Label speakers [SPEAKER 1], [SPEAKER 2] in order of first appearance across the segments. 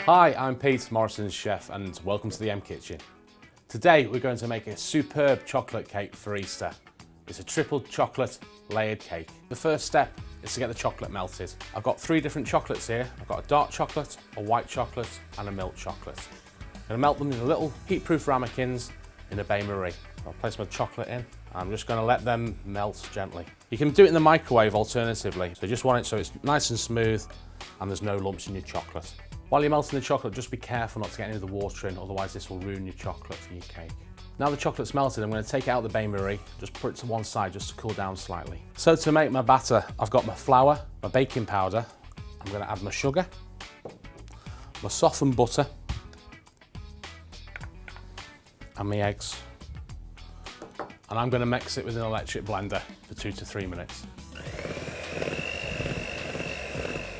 [SPEAKER 1] Hi, I'm Pete, Morrisons chef, and welcome to the M Kitchen. Today we're going to make a superb chocolate cake for Easter. It's a triple chocolate layered cake. The first step is to get the chocolate melted. I've got 3 different chocolates here. I've got a dark chocolate, a white chocolate, and a milk chocolate. I'm going to melt them in little heat-proof ramekins in a bain-marie. I'll place my chocolate in. I'm just going to let them melt gently. You can do it in the microwave alternatively. So you just want it so it's nice and smooth and there's no lumps in your chocolate. While you're melting the chocolate, just be careful not to get any of the water in, otherwise this will ruin your chocolate for your cake. Now the chocolate's melted, I'm going to take it out of the bain-marie, just put it to one side just to cool down slightly. So to make my batter, I've got my flour, my baking powder, I'm going to add my sugar, my softened butter, and my eggs. And I'm going to mix it with an electric blender for 2 to 3 minutes.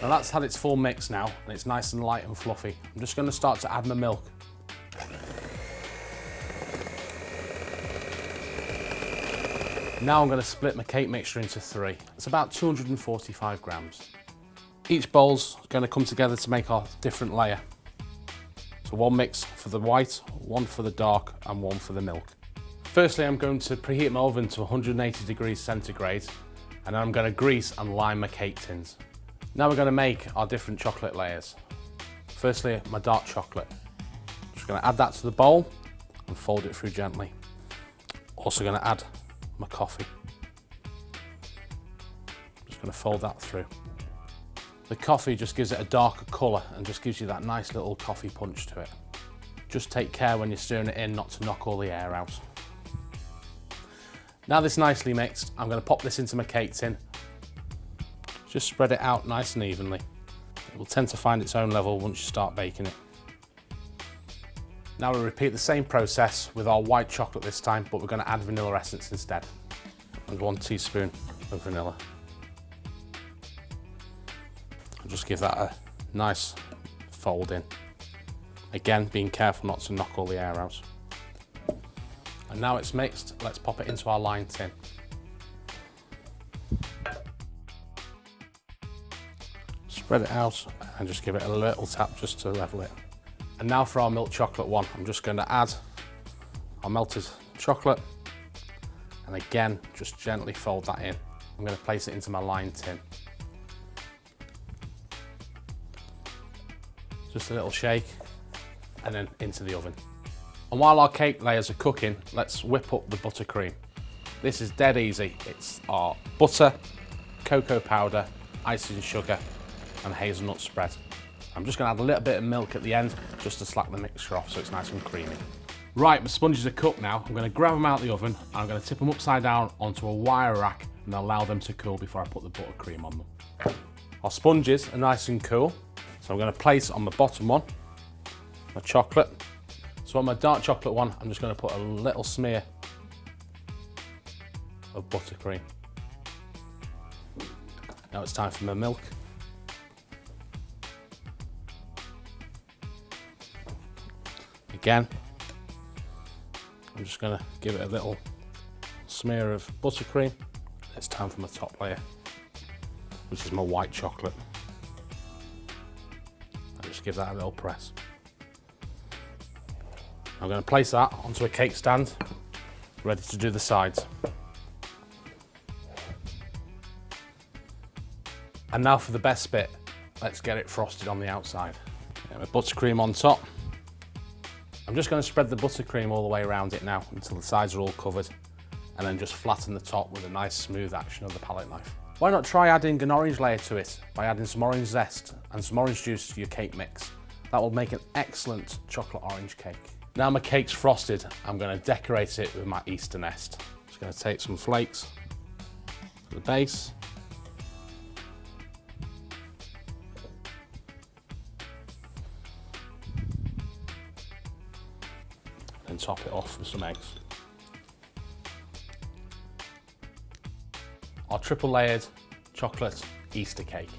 [SPEAKER 1] Now that's had its full mix now, and it's nice and light and fluffy. I'm just going to start to add my milk. Now I'm going to split my cake mixture into 3. It's about 245 grams. Each bowl's going to come together to make our different layer. So 1 mix for the white, 1 for the dark, and 1 for the milk. Firstly, I'm going to preheat my oven to 180 degrees centigrade, and then I'm going to grease and line my cake tins. Now we're going to make our different chocolate layers. Firstly, my dark chocolate. Just going to add that to the bowl and fold it through gently. Also going to add my coffee. Just going to fold that through. The coffee just gives it a darker colour and just gives you that nice little coffee punch to it. Just take care when you're stirring it in not to knock all the air out. Now this nicely mixed, I'm going to pop this into my cake tin. Just spread it out nice and evenly. It will tend to find its own level once you start baking it. Now we'll repeat the same process with our white chocolate this time, but we're going to add vanilla essence instead. And 1 teaspoon of vanilla. I'll just give that a nice fold in. Again, being careful not to knock all the air out. And now it's mixed, let's pop it into our lined tin. Spread it out and just give it a little tap just to level it. And now for our milk chocolate one, I'm just going to add our melted chocolate and again just gently fold that in. I'm going to place it into my lined tin. Just a little shake and then into the oven. And while our cake layers are cooking, let's whip up the buttercream. This is dead easy. It's our butter, cocoa powder, icing sugar, and hazelnut spread. I'm just going to add a little bit of milk at the end just to slack the mixture off so it's nice and creamy. Right, my sponges are cooked now. I'm going to grab them out of the oven and I'm going to tip them upside down onto a wire rack and allow them to cool before I put the buttercream on them. Our sponges are nice and cool, so I'm going to place on the bottom one my chocolate. So on my dark chocolate one, I'm just going to put a little smear of buttercream. Now it's time for my milk. Again, I'm just going to give it a little smear of buttercream. It's time for my top layer, which is my white chocolate. I just give that a little press. I'm going to place that onto a cake stand, ready to do the sides. And now for the best bit, let's get it frosted on the outside. Get my buttercream on top. I'm just going to spread the buttercream all the way around it now until the sides are all covered, and then just flatten the top with a nice smooth action of the palette knife. Why not try adding an orange layer to it by adding some orange zest and some orange juice to your cake mix? That will make an excellent chocolate orange cake. Now my cake's frosted, I'm going to decorate it with my Easter nest. Just going to take some flakes for the base. And top it off with some eggs. Our triple layered chocolate Easter cake.